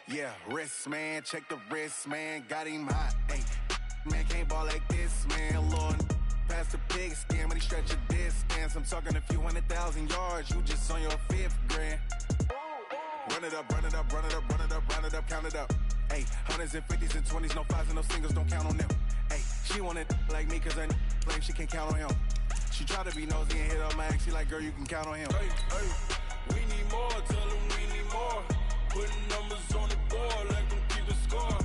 Yeah, wrist, man, check the wrist, man, got him hot, ayy. Man, can't ball like this, man, Lord. Past the pig skin, when he stretch a distance. I'm talking a few 100,000 yards, you just on your 5th grand. Run it up, run it up, run it up, run it up, run it up, count it up. Ayy, hundreds and 50s and 20s, no 5s and no singles, don't count on them. Ayy, she want it like me, cause her like she can count on him. She try to be nosy and hit up my ex, she like, girl, you can count on him. Hey, hey, we need more, tell them we need more. Putting numbers on the board, like them keep the score.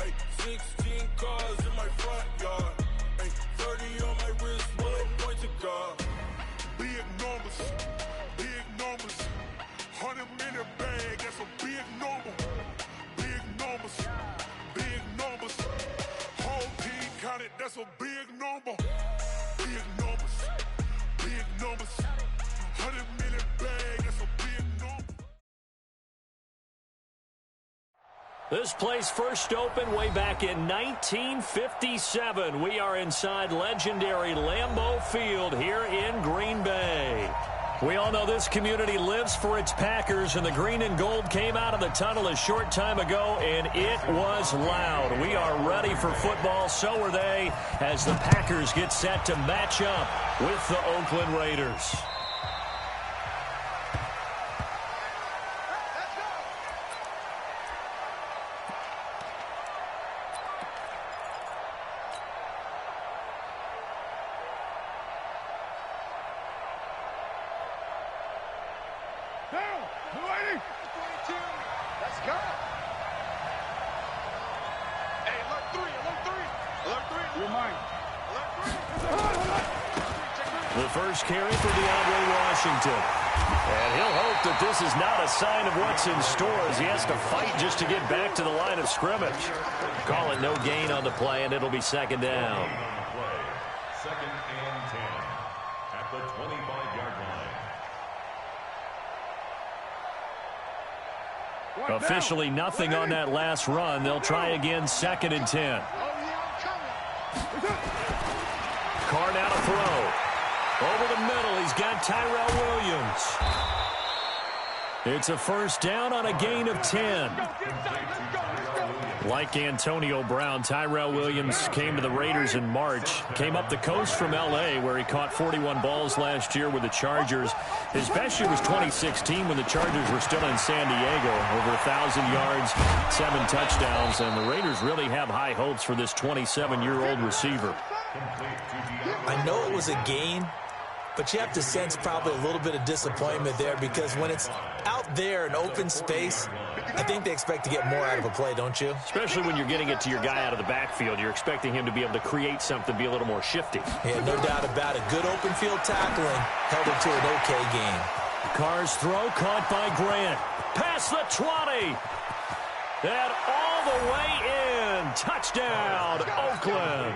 Hey, 16 cars in my front yard. Hey, 30 on my wrist, bullet point to God. Big numbers, big numbers. 100 minute bag, that's a big number. Big numbers, big numbers. Whole team counted, that's a big number. Big numbers, big numbers. 100 minute bag, that's a big number. This place first opened way back in 1957. We are inside legendary Lambeau Field here in Green Bay. We all know this community lives for its Packers, and the green and gold came out of the tunnel a short time ago, and it was loud. We are ready for football, so are they, as the Packers get set to match up with the Oakland Raiders. The first carry for DeAndre Washington. And he'll hope that this is not a sign of what's in store as he has to fight just to get back to the line of scrimmage. Call it no gain on the play, and it'll be second down. Second and 10 at the 25-yard line. Officially nothing on that last run. They'll try again, second and 10. Carr now to throw. Over the middle, he's got Tyrell Williams. It's a first down on a gain of 10. Like Antonio Brown, Tyrell Williams came to the Raiders in March. Came up the coast from L.A., where he caught 41 balls last year with the Chargers. His best year was 2016 when the Chargers were still in San Diego. Over 1,000 yards, 7 touchdowns, and the Raiders really have high hopes for this 27-year-old receiver. I know it was a gain, but you have to sense probably a little bit of disappointment there, because when it's out there in open space, I think they expect to get more out of a play, don't you? Especially when you're getting it to your guy out of the backfield. You're expecting him to be able to create something, be a little more shifty. Yeah, no doubt about it. Good open field tackling held it to an okay game. Carr's throw caught by Grant. Past the 20. And all the way in. Touchdown, Oakland.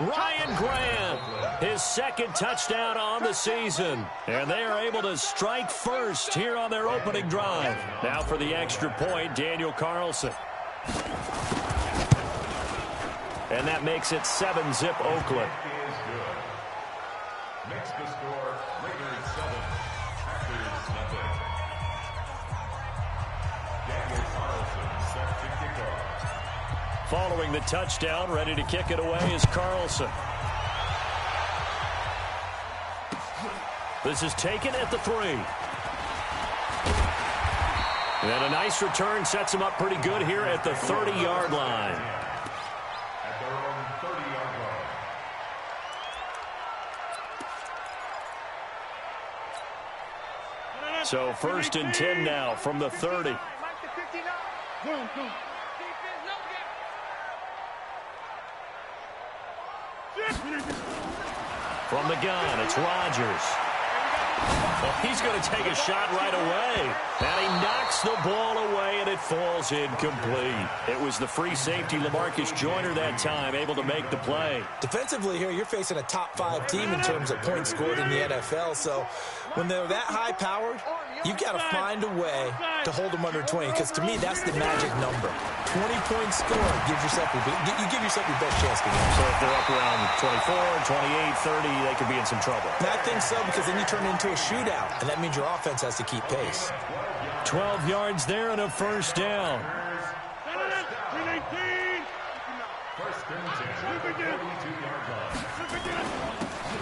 Ryan Grant, his second touchdown on the season. And they are able to strike first here on their opening drive. Now for the extra point, Daniel Carlson. And that makes it 7-zip Oakland. Makes the score Raiders 7, Packers nothing. Daniel Carlson set to kick off. Following the touchdown, ready to kick it away is Carlson. This is taken at the 3. And a nice return sets him up pretty good here at the 30-yard line. At their own 30-yard line. So first and 10 now from the 30. From the gun, it's Rodgers. Well, he's going to take a shot right away. And he knocks the ball away, and it falls incomplete. It was the free safety, LaMarcus Joyner, that time, able to make the play. Defensively here, you're facing a top-5 team in terms of points scored in the NFL. So when they're that high-powered, you've got to find a way to hold them under 20, because to me, that's the magic number. 20 points scored gives yourself you give yourself your best chance to win. So if they're up around 24, 28, 30, they could be in some trouble. And I think so, because then you turn it into a shootout, and that means your offense has to keep pace. 12 yards there and a first down.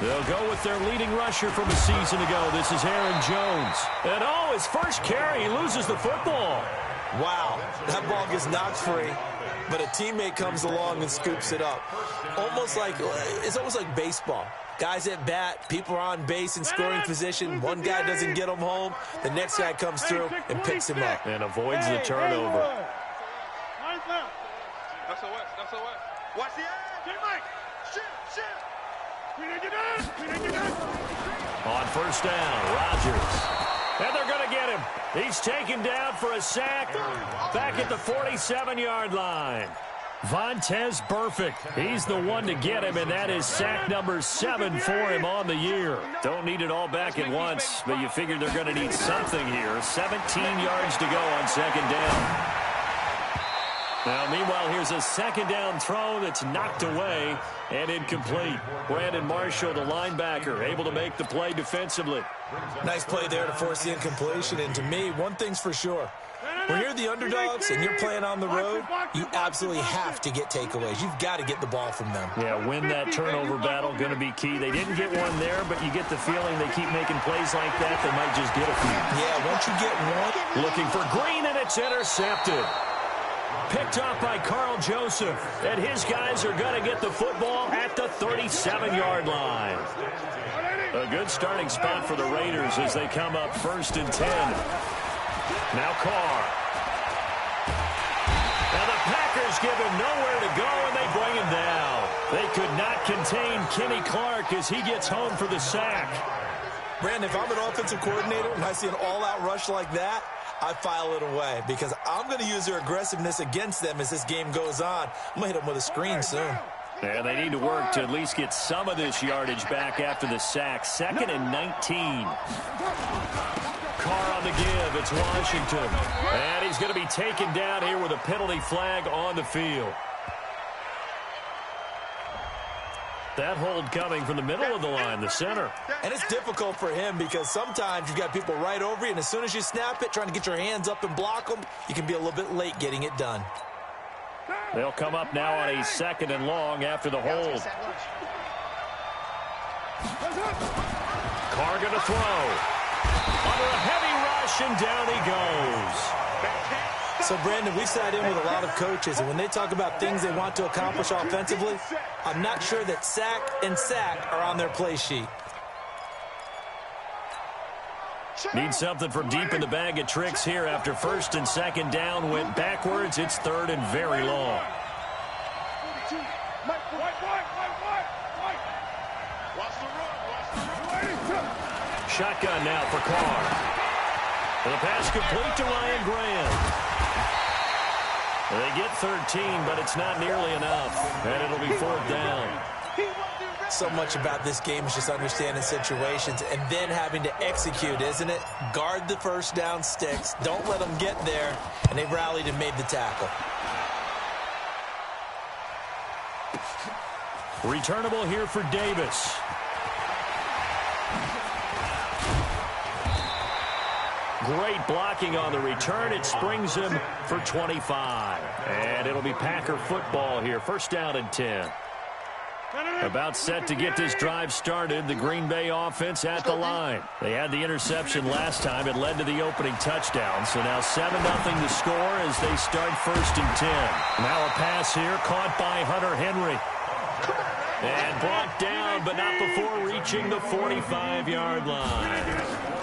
They'll go with their leading rusher from a season ago. This is Aaron Jones. And his first carry, he loses the football. Wow, that ball gets knocked free, but a teammate comes along and scoops it up. It's almost like baseball. Guys at bat, people are on base in scoring position. One guy doesn't get him home. The next guy comes through and picks him up. And avoids the turnover. Watch the On first down, Rodgers. And they're going to get him. He's taken down for a sack back at the 47-yard line. Vontaze Burfict, he's the one to get him, and that is sack number 7 for him on the year. Don't need it all back at once, but you figure they're going to need something here. 17 yards to go on second down. Now, meanwhile, here's a second down throw that's knocked away and incomplete. Brandon Marshall, the linebacker, able to make the play defensively. Nice play there to force the incompletion, and to me, one thing's for sure. When you're the underdogs and you're playing on the road, you absolutely have to get takeaways. You've got to get the ball from them. Yeah, win that turnover battle, going to be key. They didn't get one there, but you get the feeling they keep making plays like that, they might just get a few. Yeah, once you get one. Looking for Green, and it's intercepted. Picked off by Carl Joseph, and his guys are going to get the football at the 37-yard line. A good starting spot for the Raiders as they come up 1st and 10. Now Carr. And the Packers give him nowhere to go, and they bring him down. They could not contain Kenny Clark as he gets home for the sack. Brandon, if I'm an offensive coordinator and I see an all-out rush like that, I file it away because I'm going to use their aggressiveness against them as this game goes on. I'm going to hit them with a screen soon. Yeah, they need to work to at least get some of this yardage back after the sack. 2nd and 19. Carr on the give. It's Washington. And he's going to be taken down here with a penalty flag on the field. That hold coming from the middle of the line, the center. And it's difficult for him because sometimes you've got people right over you, and as soon as you snap it, trying to get your hands up and block them, you can be a little bit late getting it done. They'll come up now on a 2nd and long after the hold. Carr going to throw. Under a heavy rush, and down he goes. So, Brandon, we sat in with a lot of coaches, and when they talk about things they want to accomplish offensively, I'm not sure that sack and sack are on their play sheet. Need something from deep in the bag of tricks here after 1st and 2nd down went backwards. It's 3rd and very long. Shotgun now for Carr. And the pass complete to Ryan Graham. They get 13, but it's not nearly enough. And it'll be 4th down. So much about this game is just understanding situations and then having to execute, isn't it? Guard the first down sticks. Don't let them get there. And they rallied and made the tackle. Returnable here for Davis. Great blocking on the return. It springs him for 25. And it'll be Packer football here. 1st down and 10. About set to get this drive started, the Green Bay offense at the line. They had the interception last time. It led to the opening touchdown. So now 7-0 the score as they start 1st and 10. Now a pass here caught by Hunter Henry. And brought down, but not before reaching the 45-yard line.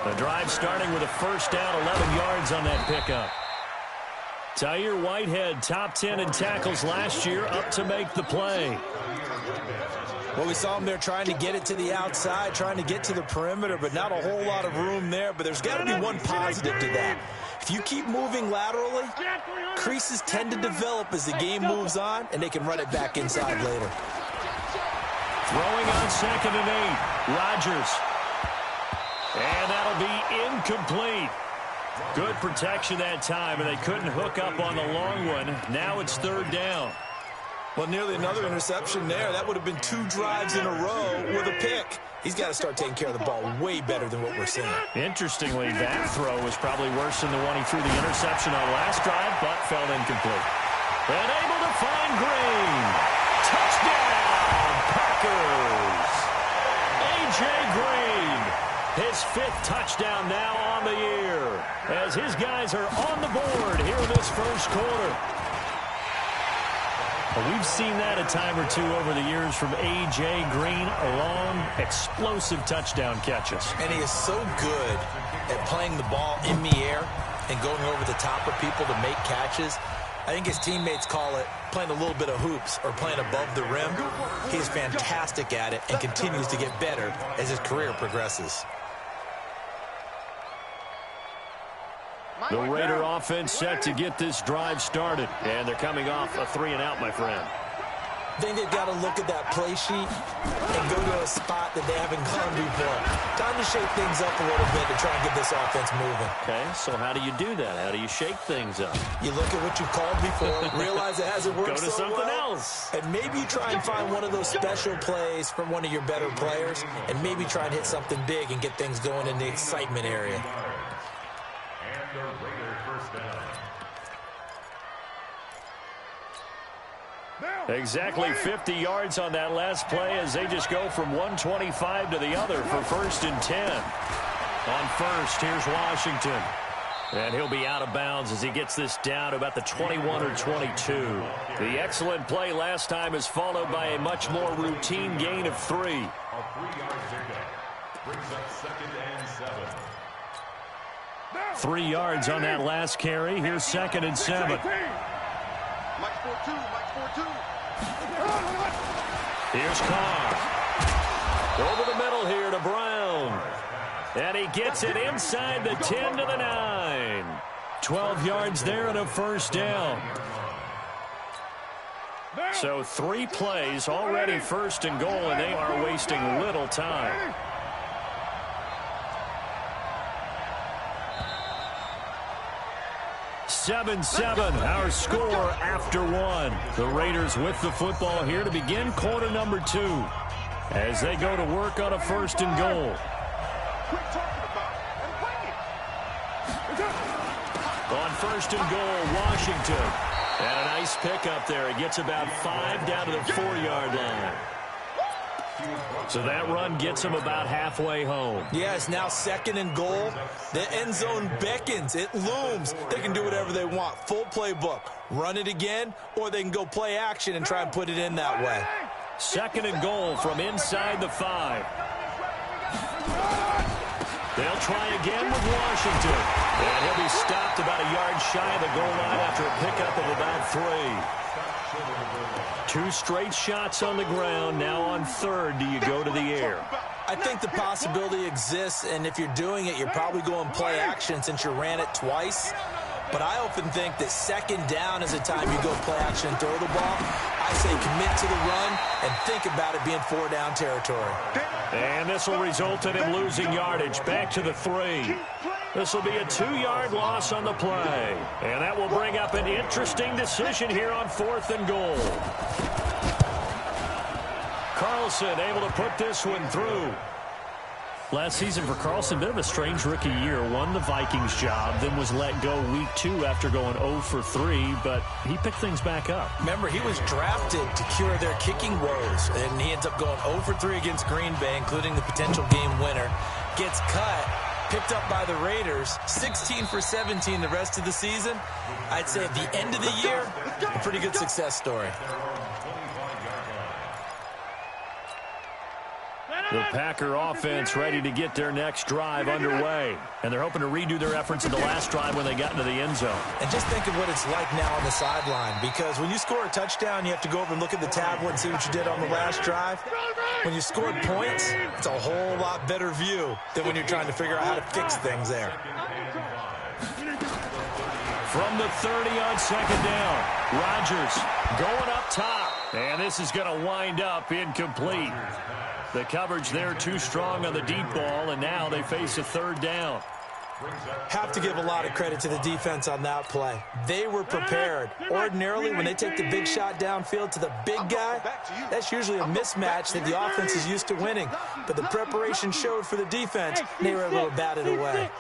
The drive starting with a 1st down, 11 yards on that pickup. Tyre Whitehead, top 10 in tackles last year, up to make the play. Well, we saw him there trying to get it to the outside, trying to get to the perimeter, but not a whole lot of room there. But there's got to be one positive to that. If you keep moving laterally, creases tend to develop as the game moves on, and they can run it back inside later. Throwing on 2nd and 8, Rodgers. And that'll be incomplete. Good protection that time, and they couldn't hook up on the long one. Now it's 3rd down. Well, nearly another interception there. That would have been 2 drives in a row with a pick. He's got to start taking care of the ball way better than what we're seeing. Interestingly, that throw was probably worse than the one he threw the interception on last drive, but fell incomplete. And able to find Green. Touchdown, Packers. A.J. Green, his 5th touchdown now on the year, as his guys are on the board here in this first quarter. We've seen that a time or two over the years from A.J. Green, long, explosive touchdown catches. And he is so good at playing the ball in the air and going over the top of people to make catches. I think his teammates call it playing a little bit of hoops or playing above the rim. He is fantastic at it and continues to get better as his career progresses. The Raider offense set to get this drive started. And they're coming off a 3-and-out, my friend. I think they've got to look at that play sheet and go to a spot that they haven't gone before. Time to shake things up a little bit to try and get this offense moving. Okay, so how do you do that? How do you shake things up? You look at what you've called before, realize it hasn't worked so well. Go to something else. And maybe you try and find one of those special plays from one of your better players, and maybe try and hit something big and get things going in the excitement area. The Raider first down. Exactly 50 yards on that last play as they just go from 125 to the other for 1st and 10. On first, here's Washington. And he'll be out of bounds as he gets this down to about the 21 or 22. The excellent play last time is followed by a much more routine gain of 3. A 3-yard pickup brings up 2nd and 7. 3 yards on that last carry. Here's 2nd and 7. Mike 4-2, Mike 4-2. Here's Carr. Over the middle here to Brown. And he gets it inside the 10 to the 9. 12 yards there and a 1st down. So 3 plays already 1st and goal, and they are wasting little time. 7-7, our score after 1. The Raiders with the football here to begin quarter number 2 as they go to work on a 1st and goal. On 1st and goal, Washington. And a nice pickup there. It gets about 5 down to the 4-yard line. So that run gets them about halfway home. Yeah, it's now 2nd and goal. The end zone beckons. It looms. They can do whatever they want. Full playbook. Run it again, or they can go play action and try and put it in that way. 2nd and goal from inside the 5. They'll try again with Washington. And he'll be stopped about a yard shy of the goal line after a pickup of about 3. 2 straight shots on the ground. Now on 3rd, do you go to the air? I think the possibility exists, and if you're doing it, you're probably going play action since you ran it twice. But I often think that 2nd down is a time you go play action and throw the ball. I say commit to the run and think about it being 4-down territory. And this will result in him losing yardage. Back to the 3. This will be a 2-yard loss on the play. And that will bring up an interesting decision here on 4th and goal. Carlson able to put this one through. Last season for Carlson, bit of a strange rookie year. Won the Vikings job, then was let go week 2 after going 0 for 3, but he picked things back up. Remember, he was drafted to cure their kicking woes, and he ends up going 0 for 3 against Green Bay, including the potential game winner. Gets cut, picked up by the Raiders, 16 for 17 the rest of the season. I'd say at the end of the year, a pretty good success story. The Packer offense ready to get their next drive underway. And they're hoping to redo their efforts in the last drive when they got into the end zone. And just think of what it's like now on the sideline, because when you score a touchdown, you have to go over and look at the tablet and see what you did on the last drive. When you scored points, it's a whole lot better view than when you're trying to figure out how to fix things there. From the 30 on 2nd down, Rodgers going up top. And this is going to wind up incomplete. The coverage there too strong on the deep ball, and now they face a 3rd down. Have to give a lot of credit to the defense on that play. They were prepared. Ordinarily, when they take the big shot downfield to the big guy, that's usually a mismatch that the offense is used to winning. But the preparation showed for the defense. They were able to bat it away.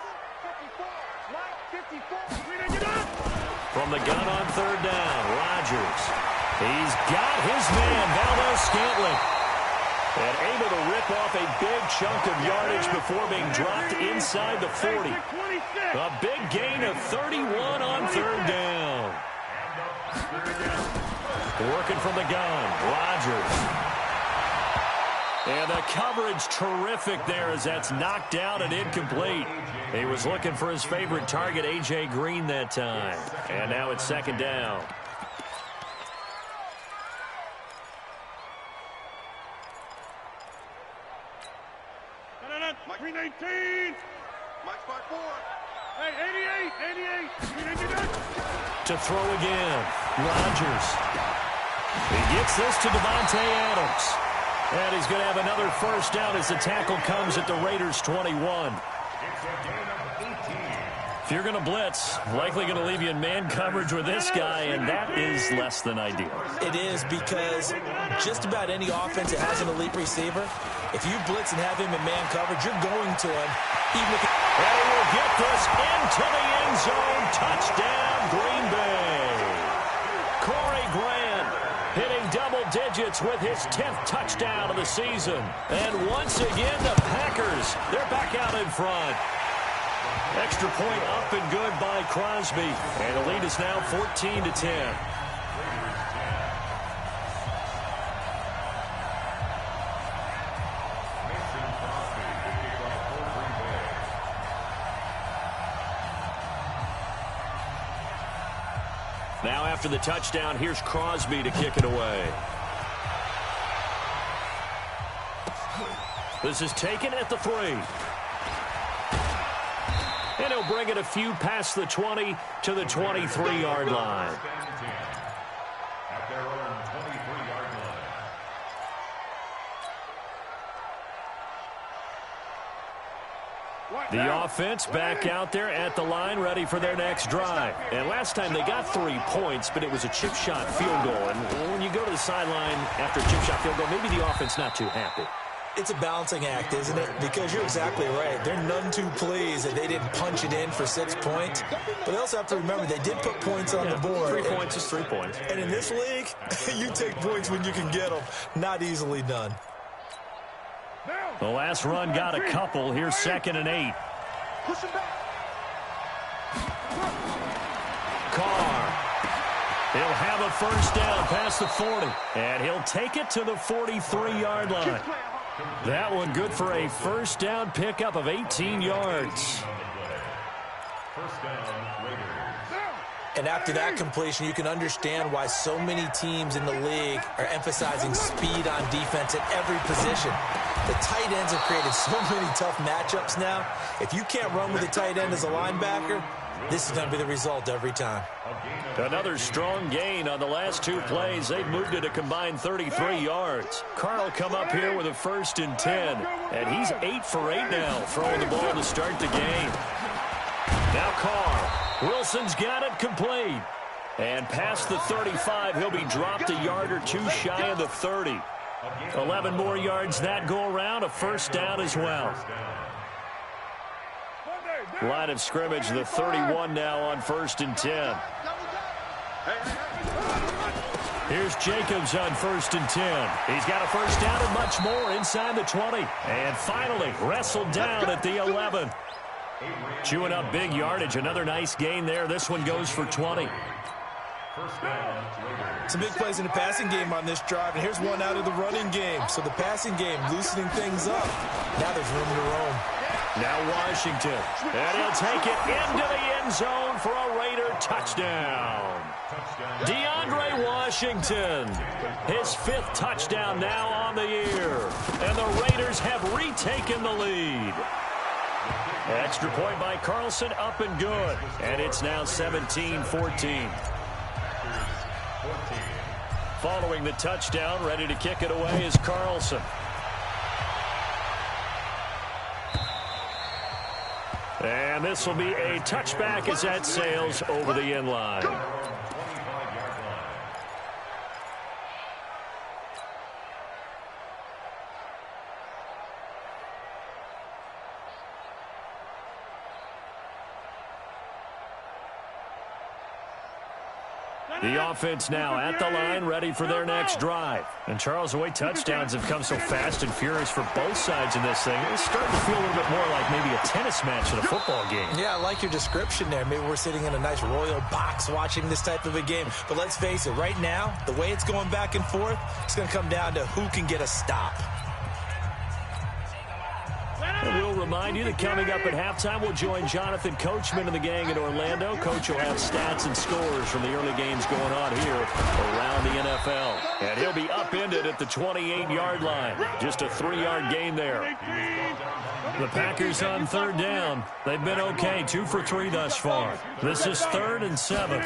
From the gun on third down, Rodgers. He's got his man, Valdez-Scantling. And able to rip off a big chunk of yardage before being dropped inside the 40. A big gain of 31 on third down. Working from the gun, Rodgers. And the coverage terrific there as that's knocked out and incomplete. He was looking for his favorite target, A.J. Green, that time. And now it's second down. Green 18. Mike spot 4. Hey, 88. To throw again, Rodgers. He gets this to Devontae Adams. And he's going to have another first down as the tackle comes at the Raiders' 21. If you're going to blitz, likely going to leave you in man coverage with this guy, and that is less than ideal. It is, because just about any offense that has an elite receiver, if you blitz and have him in man coverage, you're going to him. Even if and he will get this into the end zone. Touchdown, Green Bay. Corey Grant hitting double digits with his 10th touchdown of the season. And once again, the Packers, they're back out in front. Extra point up and good by Crosby. And the lead is now 14-10. Now after the touchdown, here's Crosby to kick it away. This is taken at the 3. And he'll bring it a few past the 20 to the 23-yard line. At their own 23-yard line. The offense back out there at the line, ready for their next drive. And last time they got 3 points, but it was a chip shot field goal. And when you go to the sideline after a chip shot field goal, maybe the offense not too happy. It's a balancing act, isn't it? Because you're exactly right. They're none too pleased that they didn't punch it in for 6 points. But they also have to remember they did put points on the board. 3 points is 3 points. And in this league, you take points when you can get them. Not easily done. The last run got a couple. Here's 2nd and 8. Carr. He'll have a first down past the 40. And he'll take it to the 43-yard line. That one good for a first down pickup of 18 yards. First down, Raiders. And after that completion, you can understand why so many teams in the league are emphasizing speed on defense at every position. The tight ends have created so many tough matchups now. If you can't run with a tight end as a linebacker, this is going to be the result every time. Another strong gain on the last 2 plays. They've moved it a combined 33 yards. Carl come up here with a 1st and 10. And he's 8 for 8 now, throwing the ball to start the game. Now Carr. Wilson's got it complete. And past the 35, he'll be dropped a yard or 2 shy of the 30. 11 more yards that go around, a first down as well. Line of scrimmage, the 31 now on 1st and 10. Here's Jacobs on 1st and 10. He's got a first down and much more inside the 20. And finally wrestled down at the 11. Chewing up big yardage. Another nice gain there. This one goes for 20. Some big plays in the passing game on this drive, and here's one out of the running game. So the passing game loosening things up. Now there's room to roam. Now Washington, and he'll take it into the end zone for a Raider touchdown. DeAndre Washington, his 5th touchdown now on the year, and the Raiders have retaken the lead. Extra point by Carlson, up and good, and it's now 17-14. Following the touchdown, ready to kick it away is Carlson. And this will be a touchback as that sails over the end line. The offense now at the line, ready for their next drive. And Charles, the way touchdowns have come so fast and furious for both sides in this thing, it's starting to feel a little bit more like maybe a tennis match in a football game. Yeah, I like your description there. Maybe we're sitting in a nice royal box watching this type of a game. But let's face it, right now, the way it's going back and forth, it's going to come down to who can get a stop. And we'll remind you that coming up at halftime, we'll join Jonathan Coachman and the gang in Orlando. Coach will have stats and scores from the early games going on here around the NFL. And he'll be upended at the 28-yard line. Just a 3-yard gain there. The Packers on third down. They've been okay, 2 for 3 thus far. This is 3rd and 7.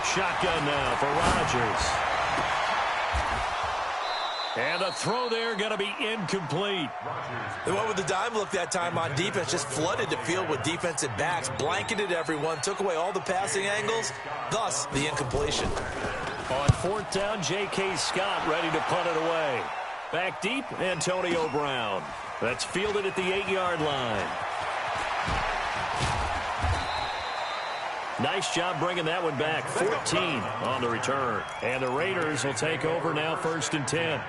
Shotgun now for Rodgers. And a throw there going to be incomplete. They went with the dime look that time on defense, just flooded the field with defensive backs, blanketed everyone, took away all the passing angles, thus the incompletion. On 4th down, J.K. Scott ready to punt it away. Back deep, Antonio Brown. That's fielded at the 8-yard line. Nice job bringing that one back. 14 on the return. And the Raiders will take over now, 1st and 10.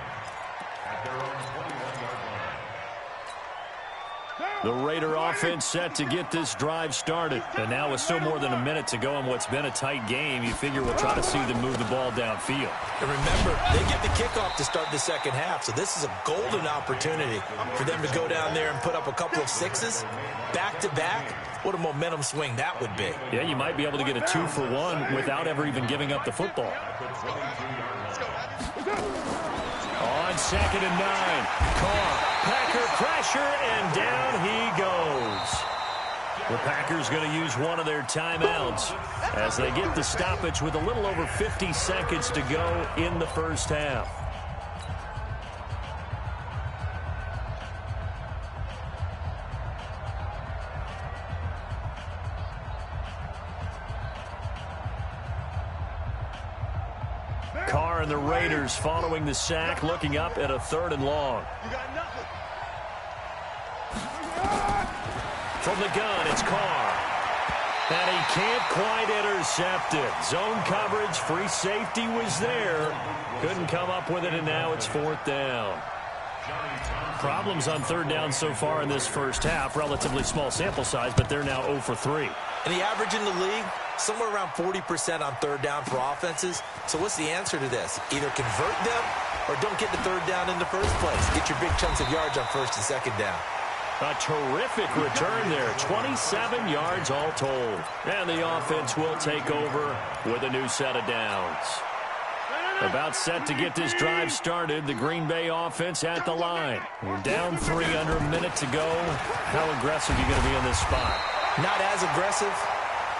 The Raider offense set to get this drive started. And now with still more than a minute to go in what's been a tight game, you figure we'll try to see them move the ball downfield. And remember, they get the kickoff to start the second half, so this is a golden opportunity for them to go down there and put up a couple of sixes back-to-back. What a momentum swing that would be. Yeah, you might be able to get a 2-for-1 without ever even giving up the football. On 2nd and 9, Carr, Packer pressure, and down he goes. The Packers going to use one of their timeouts as they get the stoppage with a little over 50 seconds to go in the first half. Carr and the Raiders following the sack, looking up at a 3rd and long. From the gun, it's Carr. And he can't quite intercept it. Zone coverage, free safety was there. Couldn't come up with it, and now it's 4th down. Problems on 3rd down so far in this first half. Relatively small sample size, but they're now 0 for 3. And the average in the league, somewhere around 40% on 3rd down for offenses. So what's the answer to this? Either convert them or don't get the 3rd down in the first place. Get your big chunks of yards on 1st and 2nd down. A terrific return there. 27 yards all told. And the offense will take over with a new set of downs. About set to get this drive started. The Green Bay offense at the line. We're down 3 under a minute to go. How aggressive are you going to be in this spot? Not as aggressive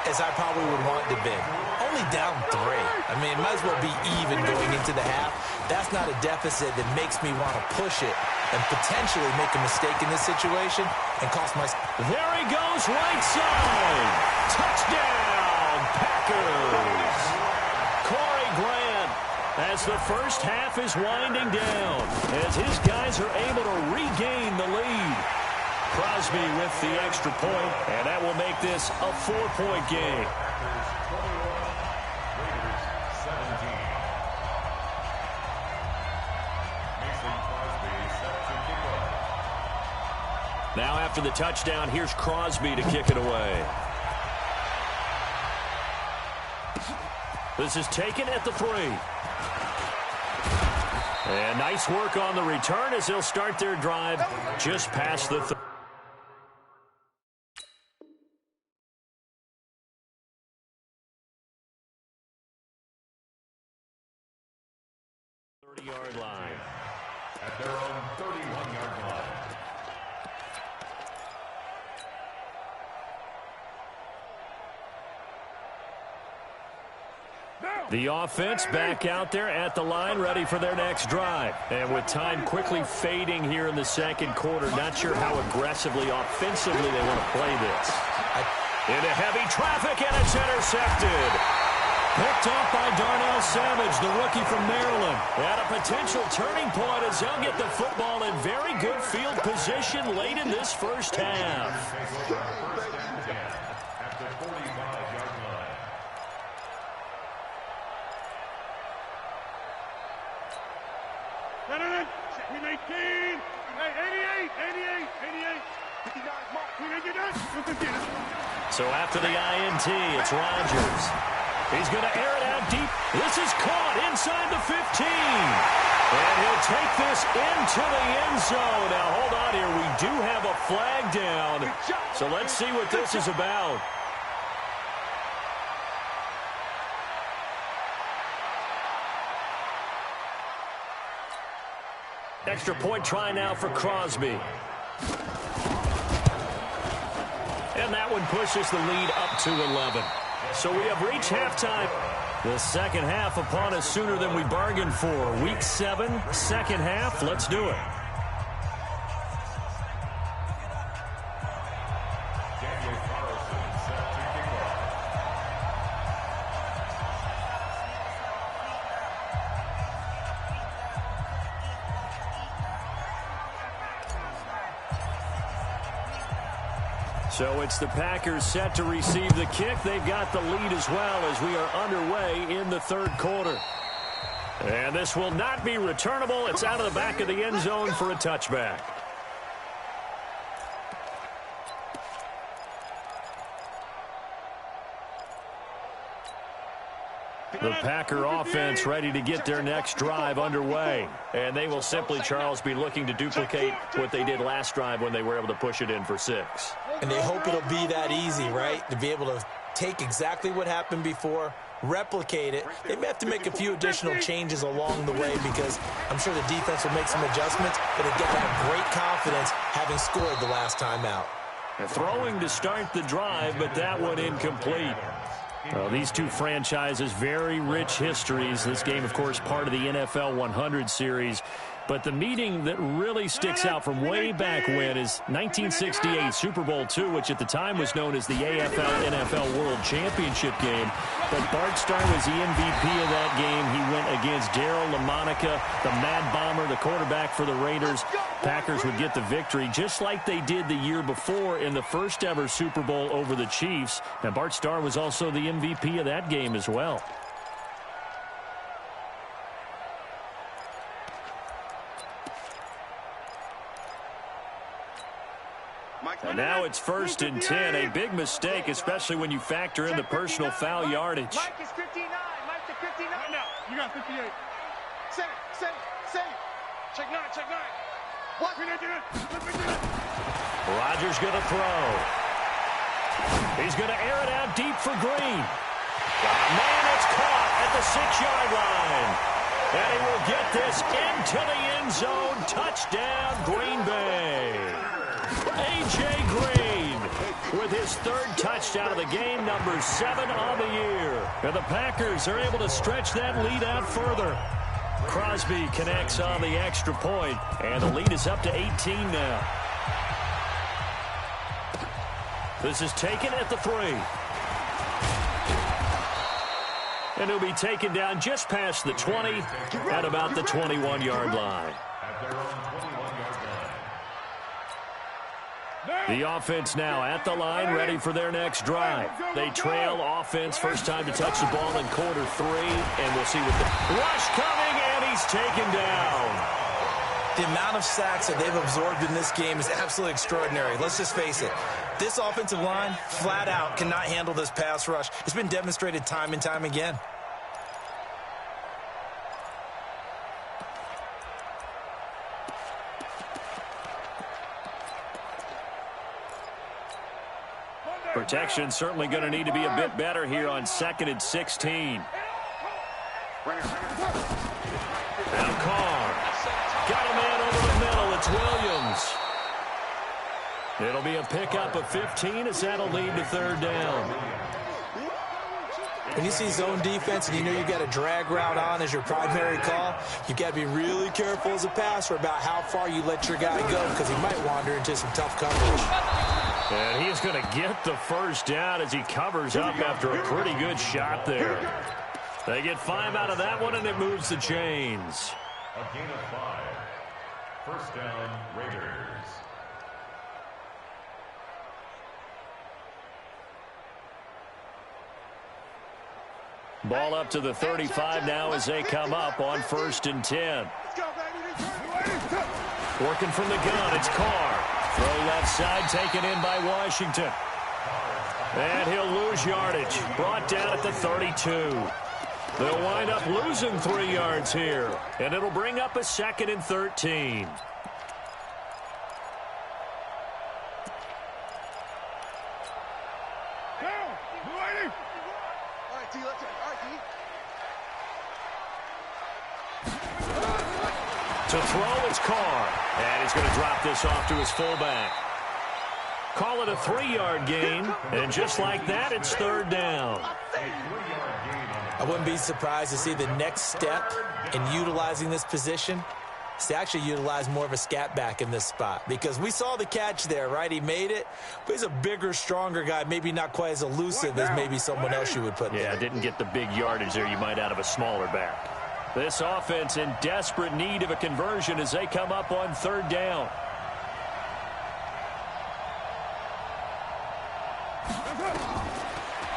as I probably would want to be. Only down 3. I mean, it might as well be even going into the half. That's not a deficit that makes me want to push it and potentially make a mistake in this situation and cost my... There he goes, right side. Touchdown, Packers. Corey Grant, as the first half is winding down, as his guys are able to regain the lead. Crosby with the extra point, and that will make this a 4-point game. Now after the touchdown, here's Crosby to kick it away. This is taken at the 3. And nice work on the return as they'll start their drive just past the 30-yard line. At their own 31-yard line. The offense back out there at the line, ready for their next drive. And with time quickly fading here in the second quarter, not sure how aggressively, offensively they want to play this. Into heavy traffic, and it's intercepted. Picked off by Darnell Savage, the rookie from Maryland. At a potential turning point as he'll get the football in very good field position late in this first half. So after the INT, it's Rodgers. He's going to air it out deep. This is caught inside the 15. And he'll take this into the end zone. Now, hold on here. We do have a flag down. So let's see what this is about. Extra point try now for Crosby. And that one pushes the lead up to 11. So we have reached halftime. The second half upon us sooner than we bargained for. Week 7, second half. Let's do it. So it's the Packers set to receive the kick. They've got the lead as well as we are underway in the third quarter. And this will not be returnable. It's out of the back of the end zone for a touchback. The Packer offense ready to get their next drive underway. And they will simply, Charles, be looking to duplicate what they did last drive when they were able to push it in for 6. And they hope it'll be that easy, right? To be able to take exactly what happened before, replicate it. They may have to make a few additional changes along the way because I'm sure the defense will make some adjustments, but they've got to have great confidence having scored the last time out. Throwing to start the drive, but that one incomplete. These two franchises, very rich histories. This game, of course, part of the NFL 100 series. But the meeting that really sticks out from way back when is 1968 Super Bowl II, which at the time was known as the AFL-NFL World Championship game. But Bart Starr was the MVP of that game. He went against Darryl LaMonica, the Mad Bomber, the quarterback for the Raiders. Packers would get the victory just like they did the year before in the first ever Super Bowl over the Chiefs. And Bart Starr was also the MVP of that game as well. And now it's 1st and 10. A big mistake, especially when you factor in the personal foul yardage. Mike is 59. Mike to 59. No, you got 58. Save it. Check 9. What? Rodgers going to throw. He's going to air it out deep for Green. Man, it's caught at the 6-yard line. And he will get this into the end zone. Touchdown, Green Bay. A.J. Green with his 3rd touchdown of the game, number 7 on the year. And the Packers are able to stretch that lead out further. Crosby connects on the extra point, and the lead is up to 18 now. This is taken at the 3. And he'll be taken down just past the 20 at about the 21-yard line. The offense now at the line, ready for their next drive. They trail offense, first time to touch the ball in quarter 3, and we'll see what the rush coming, and he's taken down. The amount of sacks that they've absorbed in this game is absolutely extraordinary. Let's just face it. This offensive line, flat out, cannot handle this pass rush. It's been demonstrated time and time again. Protection certainly going to need to be a bit better here on 2nd and 16. Now Carr. Got a man over the middle. It's Williams. It'll be a pickup of 15 as that'll lead to 3rd down. When you see zone defense and you know you've got a drag route on as your primary call, you've got to be really careful as a passer about how far you let your guy go because he might wander into some tough coverage. And he's going to get the first down as he covers up after a pretty good shot there. They get 5 out of that one, and it moves the chains. A gain of 5. First down, Raiders. Ball up to the 35 now as they come up on 1st and 10. Working from the gun, it's Carr. Throw left side, taken in by Washington. And he'll lose yardage. Brought down at the 32. They'll wind up losing 3 yards here. And it'll bring up a 2nd and 13. To throw, it's Carr. And he's going to drop this off to his fullback. Call it a 3-yard gain. And just like that, it's 3rd down. I wouldn't be surprised to see the next step in utilizing this position is to actually utilize more of a scat back in this spot. Because we saw the catch there, right? He made it. But he's a bigger, stronger guy. Maybe not quite as elusive as maybe someone else you would put there. Yeah, didn't get the big yardage there you might out of a smaller back. This offense in desperate need of a conversion as they come up on 3rd down.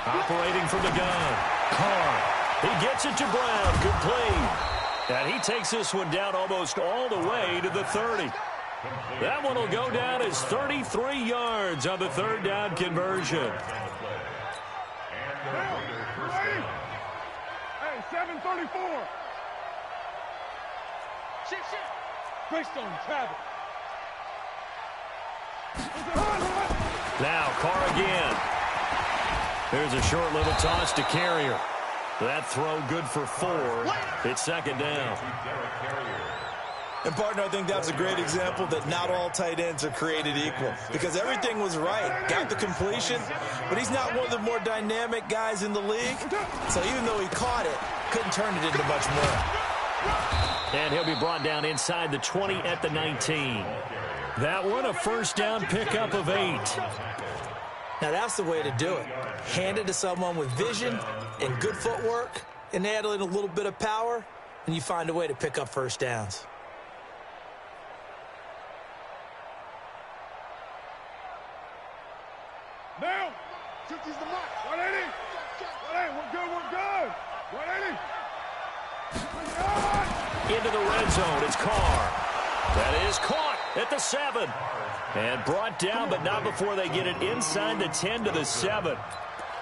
Operating from the gun. Carr. He gets it to Brown. Good play. And he takes this one down almost all the way to the 30. That one will go down as 33 yards on the 3rd down conversion. Hey, 734. Greystone Travis. Now Carr again. There's a short little toss to Carrier. That throw good for 4. It's 2nd down. And, partner, I think that's a great example that not all tight ends are created equal. Because everything was right. Got the completion, but he's not one of the more dynamic guys in the league. So even though he caught it, couldn't turn it into much more. And he'll be brought down inside the 20 at the 19. That one, a 1st down pickup of 8. Now, that's the way to do it. Hand it to someone with vision and good footwork and add in a little bit of power, and you find a way to pick up 1st downs. Now, 50's the mark. 180. 180. We're good. We're good. 180. Into the red zone. It's Carr. That is caught at the 7. And brought down, but not before they get it inside the 10 to the 7.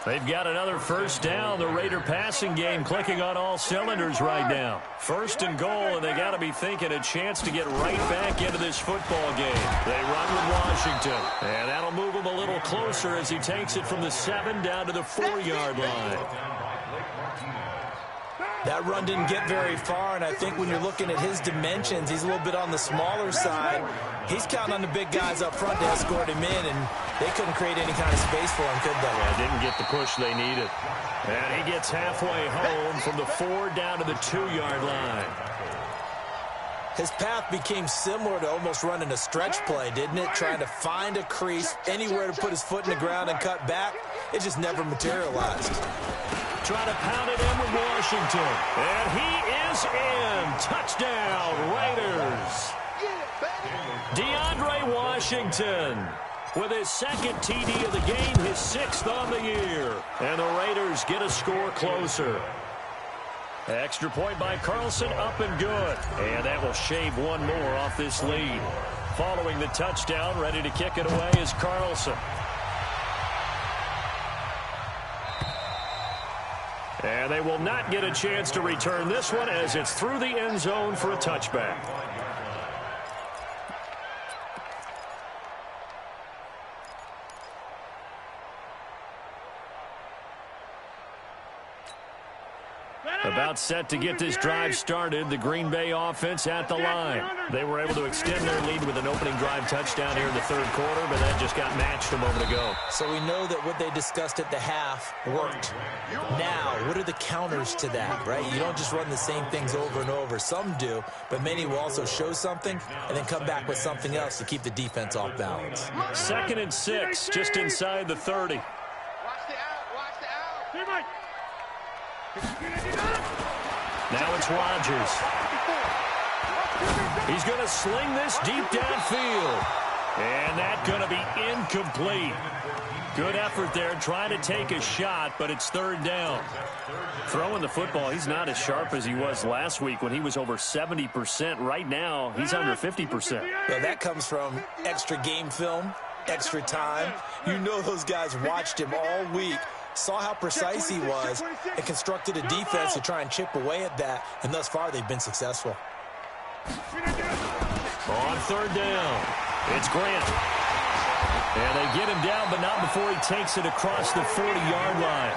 They've got another 1st down. The Raider passing game clicking on all cylinders right now. 1st and goal, and they got to be thinking a chance to get right back into this football game. They run with Washington, and that'll move him a little closer as he takes it from the 7 down to the 4-yard line. That run didn't get very far, and I think when you're looking at his dimensions, he's a little bit on the smaller side. He's counting on the big guys up front to escort him in, and they couldn't create any kind of space for him, could they? Yeah, didn't get the push they needed. And he gets halfway home from the 4 down to the 2-yard line. His path became similar to almost running a stretch play, didn't it? Trying to find a crease, anywhere to put his foot in the ground and cut back. It just never materialized. Trying to pound it in with Washington. And he is in. Touchdown, Raiders. DeAndre Washington with his 2nd TD of the game, his 6th on the year. And the Raiders get a score closer. Extra point by Carlson, up and good. And that will shave one more off this lead. Following the touchdown, ready to kick it away is Carlson. And they will not get a chance to return this one as it's through the end zone for a touchback. About set to get this drive started, the Green Bay offense at the line. They were able to extend their lead with an opening drive touchdown here in the third quarter, but that just got matched a moment ago. So we know that what they discussed at the half worked. Now, what are the counters to that, right? You don't just run the same things over and over. Some do, but many will also show something and then come back with something else to keep the defense off balance. 2nd and 6, just inside the 30. Watch the out. Watch the out. Now it's Rodgers. He's going to sling this deep downfield. And that's going to be incomplete. Good effort there, trying to take a shot, but it's 3rd down. Throwing the football, he's not as sharp as he was last week when he was over 70%. Right now, he's under 50%. Well, that comes from extra game film, extra time. You know those guys watched him all week, saw how precise he was, and constructed a defense to try and chip away at that, and thus far they've been successful. On 3rd down, it's Grant. And they get him down, but not before he takes it across the 40-yard line.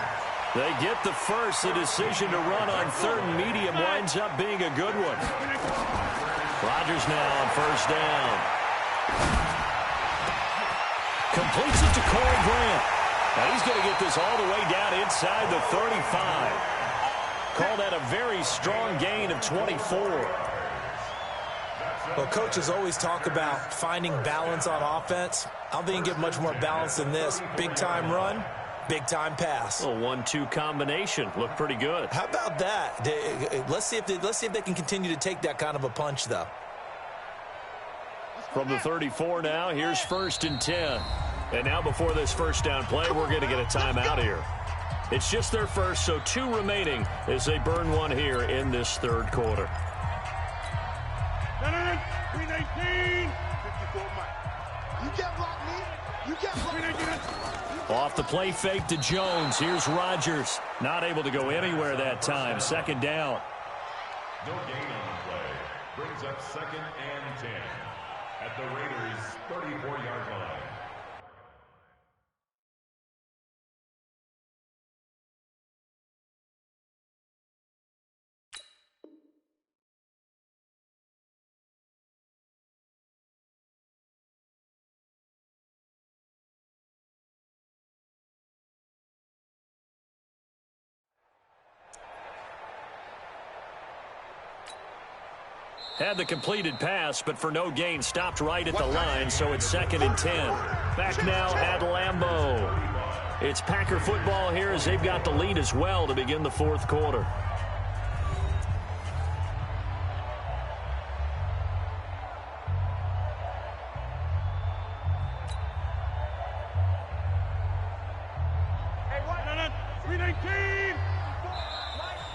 They get the first. The decision to run on 3rd and medium winds up being a good one. Rodgers now on 1st down. Completes it to Corey Grant. Now he's going to get this all the way down inside the 35. Call that a very strong gain of 24. Well, coaches always talk about finding balance on offense. I don't think you can get much more balance than this. Big-time run, big-time pass. A 1-2 combination. Looked pretty good. How about that? Let's see if they can continue to take that kind of a punch, though. From the 34 now, here's 1st and 10. And now before this first down play, we're going to get a timeout here. It's just their first, so 2 remaining as they burn one here in this 3rd quarter. 319. 54 Mike. You can't block me. You can't block me. Off the play fake to Jones. Here's Rodgers. Not able to go anywhere that time. 2nd down. No gain on the play. Brings up 2nd and 10 at the Raiders' 34-yard line. Had the completed pass, but for no gain, stopped right at the line, so it's 2nd and 10. Back now at Lambeau. It's Packer football here as they've got the lead as well to begin the 4th quarter.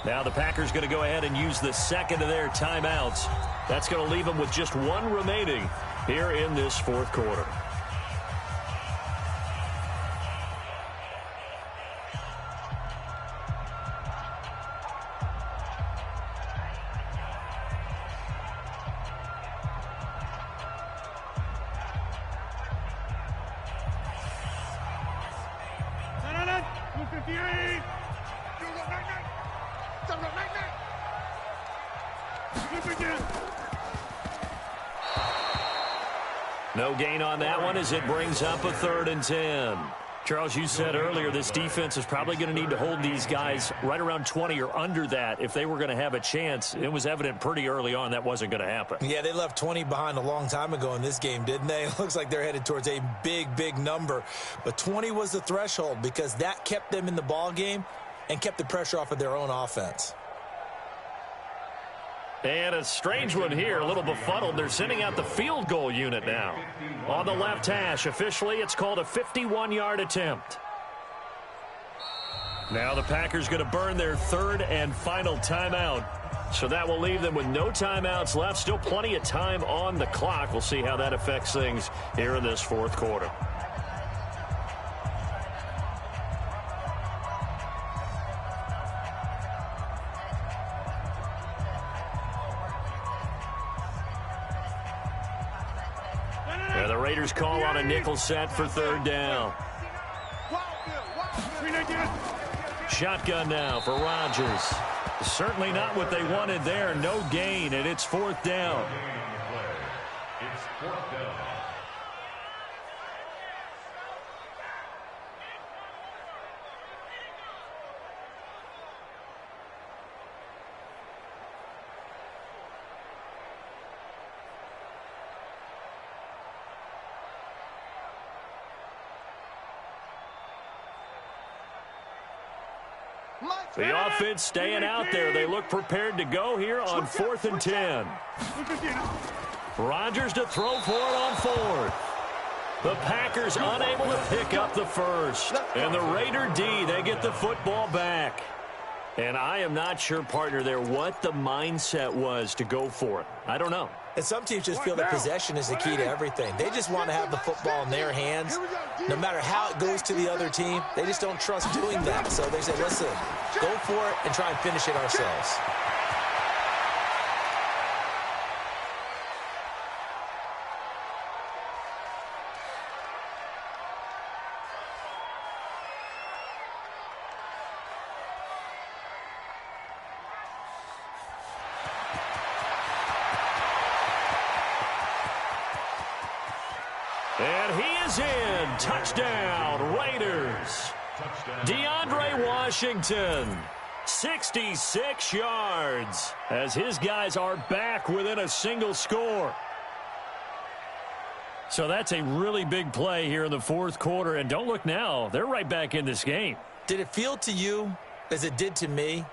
Now the Packers going to go ahead and use the 2nd of their timeouts. That's going to leave them with just 1 remaining here in this 4th quarter. No gain on that one as it brings up a 3rd and 10. Charles, you said earlier this defense is probably going to need to hold these guys right around 20 or under that if they were going to have a chance. It was evident pretty early on that wasn't going to happen. Yeah, they left 20 behind a long time ago in this game, didn't they? It looks like they're headed towards a big, big number. But 20 was the threshold because that kept them in the ball game and kept the pressure off of their own offense. And a strange one here, a little befuddled. They're sending out the field goal unit now. On the left hash, officially, it's called a 51-yard attempt. Now the Packers going to burn their 3rd and final timeout. So that will leave them with no timeouts left. Still plenty of time on the clock. We'll see how that affects things here in this 4th quarter. The Raiders call on a nickel set for 3rd down. Shotgun now for Rodgers. Certainly not what they wanted there. No gain, and it's fourth down. It's fourth down. The offense staying out there. They look prepared to go here on 4th and 10. Rodgers to throw for it on 4th. The Packers unable to pick up the first. And the Raider D, they get the football back. And I am not sure, partner, there what the mindset was to go for it. I don't know. And some teams just feel that possession is the key to everything. They just want to have the football in their hands. No matter how it goes to the other team, they just don't trust doing that. So they say, listen, go for it and try and finish it ourselves. And he is in. Touchdown, Raiders. DeAndre Washington, 66 yards, as his guys are back within a single score. So that's a really big play here in the fourth quarter. And don't look now, they're right back in this game. Did it feel to you as it did to me?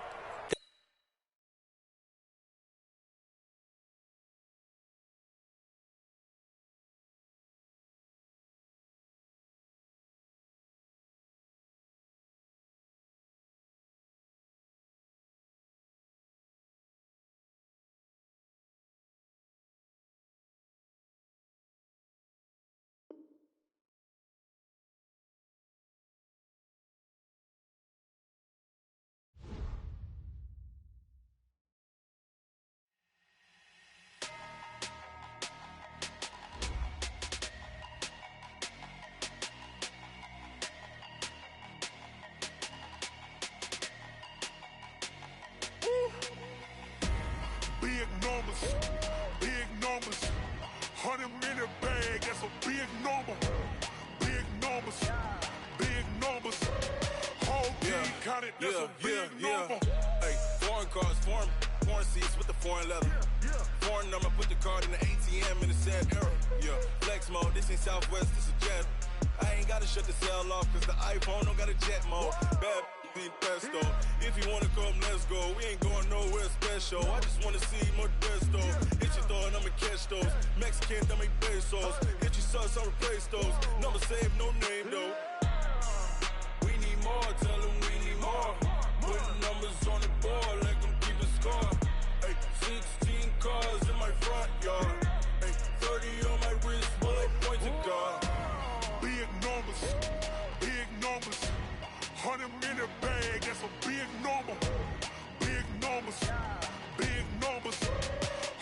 Big numbers, 100-minute bag, that's a big number. Big numbers, whole team counted, that's a big number. Hey, foreign cars, foreign seats with the foreign leather. Foreign number, put the card in the ATM in the sad era. Yeah, flex mode, this ain't Southwest, this is Jet. I ain't gotta shut the cell off, cause the iPhone don't got a jet mode. Bad be pesto. If you wanna come, let's go. We ain't going nowhere special. I just wanna see more Modesto. Hit your thought, I'ma catch those. Mexican, dame pesos. Hit your sauce, I'll replace those. Number save, no name though. We need more, tell them we need more. Putting numbers on the board, let them keep the score. Hey, 16 cars in my front yard. Hey, 30 on my wrist, bullet point to God. Big numbers, 100-minute bag, that's a big number. Big numbers,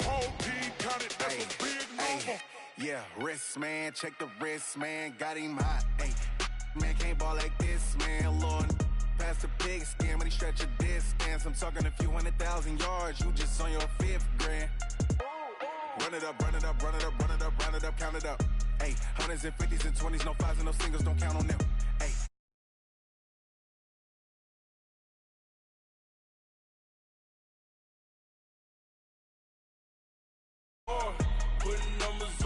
whole team counted, that's a big number. Yeah, wrist, man, check the wrist, man, got him hot, ayy. Man, can't ball like this, man, Lord. Past the big skin, but he stretch a distance. I'm talking a few 100,000 yards, you just on your 5th grand. Run it up, count it up. Ayy, 100s and 50s and 20s, no 5s and no singles, don't count on them. Ayy. Putting numbers